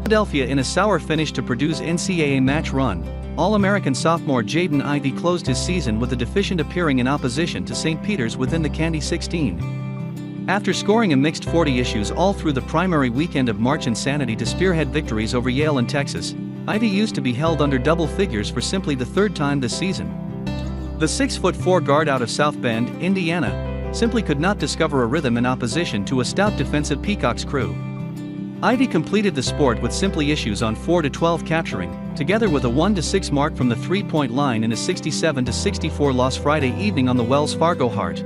Philadelphia in a sour finish to Purdue's NCAA match run. All-American sophomore Jaden Ivey closed his season with a deficient appearing in opposition to St. Peter's within the Candy 16. After scoring a mixed 40 issues all through the primary weekend of March insanity to spearhead victories over Yale and Texas, Ivey used to be held under double figures for simply the third time this season. The 6'4" guard out of South Bend, Indiana, simply could not discover a rhythm in opposition to a stout defensive Peacocks crew. Ivey completed the sport with simply issues on 4-12 capturing, together with a 1-6 mark from the three-point line in a 67-64 loss Friday evening on the Wells Fargo Heart.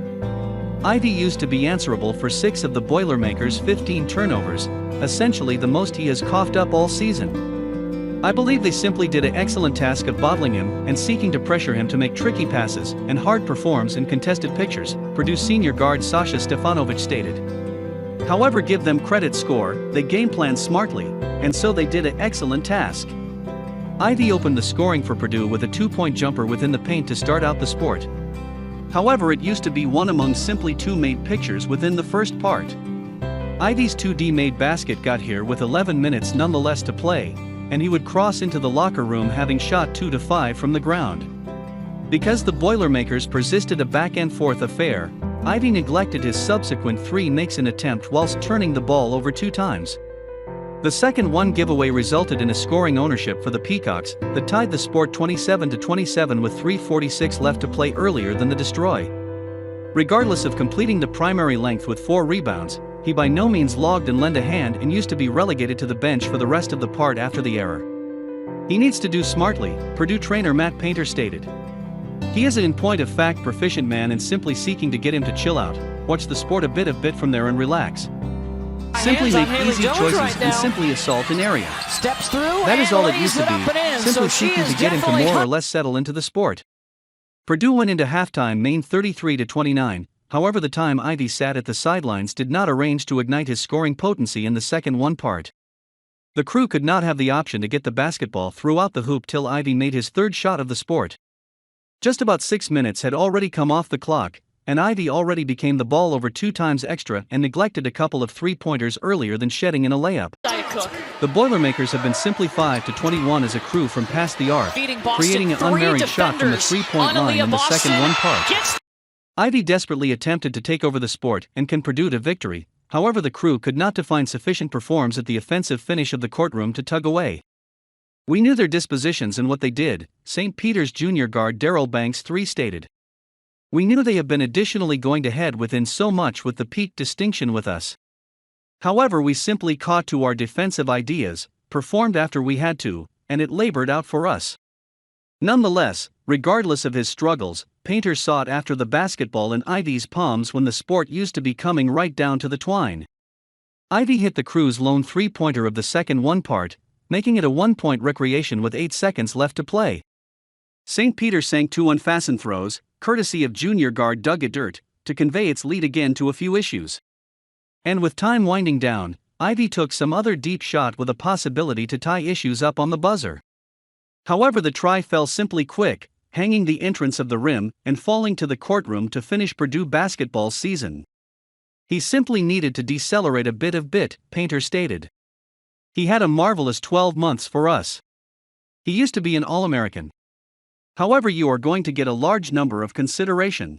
Ivey used to be answerable for 6 of the Boilermakers' 15 turnovers, essentially the most he has coughed up all season. I believe they simply did an excellent task of bottling him and seeking to pressure him to make tricky passes and hard performs in contested pictures, Purdue senior guard Sasha Stefanovic stated. However, give them credit score, they game planned smartly, and so they did an excellent task. Ivey opened the scoring for Purdue with a 2-point jumper within the paint to start out the sport. However, it used to be one among simply 2 made pictures within the first part. Ivey's 2D made basket got here with 11 minutes nonetheless to play, and he would cross into the locker room having shot 2-5 from the ground. Because the Boilermakers persisted a back-and-forth affair, Ivey neglected his subsequent 3 makes an attempt whilst turning the ball over 2 times. The second one giveaway resulted in a scoring ownership for the Peacocks that tied the sport 27-27 with 3:46 left to play earlier than the destroy. Regardless of completing the primary length with 4 rebounds, he by no means logged and lent a hand and used to be relegated to the bench for the rest of the part after the error. He needs to do smartly, Purdue trainer Matt Painter stated. He is an in point of fact proficient man and simply seeking to get him to chill out, watch the sport a bit from there and relax. Simply make easy choices and simply assault an area. Steps through. That is all it used to be, simply seeking to get him to more or less settle into the sport. Purdue went into halftime Maine 33-29, however the time Ivey sat at the sidelines did not arrange to ignite his scoring potency in the second one part. The crew could not have the option to get the basketball throughout the hoop till Ivey made his third shot of the sport. Just about 6 minutes had already come off the clock, and Ivey already became the ball over 2 times extra and neglected a couple of 3-pointers earlier than shedding in a layup. The Boilermakers have been simply 5-21 as a crew from past the arc, creating an unmarried shot from the 3-point line in the second one part. Ivey desperately attempted to take over the sport and can Purdue to victory, however the crew could not find sufficient performs at the offensive finish of the courtroom to tug away. We knew their dispositions and what they did, St. Peter's junior guard Darrell Banks III stated. We knew they have been additionally going to head within so much with the peak distinction with us. However, we simply caught to our defensive ideas, performed after we had to, and it labored out for us. Nonetheless, regardless of his struggles, Painter sought after the basketball in Ivey's palms when the sport used to be coming right down to the twine. Ivey hit the crew's lone 3-pointer of the second one part, making it a 1-point recreation with 8 seconds left to play. St. Peter sank 2 unfastened throws, courtesy of junior guard Doug Dirt, to convey its lead again to a few issues. And with time winding down, Ivey took some other deep shot with a possibility to tie issues up on the buzzer. However, the try fell simply quick, hanging the entrance of the rim and falling to the courtroom to finish Purdue basketball's season. He simply needed to decelerate a bit, Painter stated. He had a marvelous 12 months for us. He used to be an All-American. However, you are going to get a large number of consideration.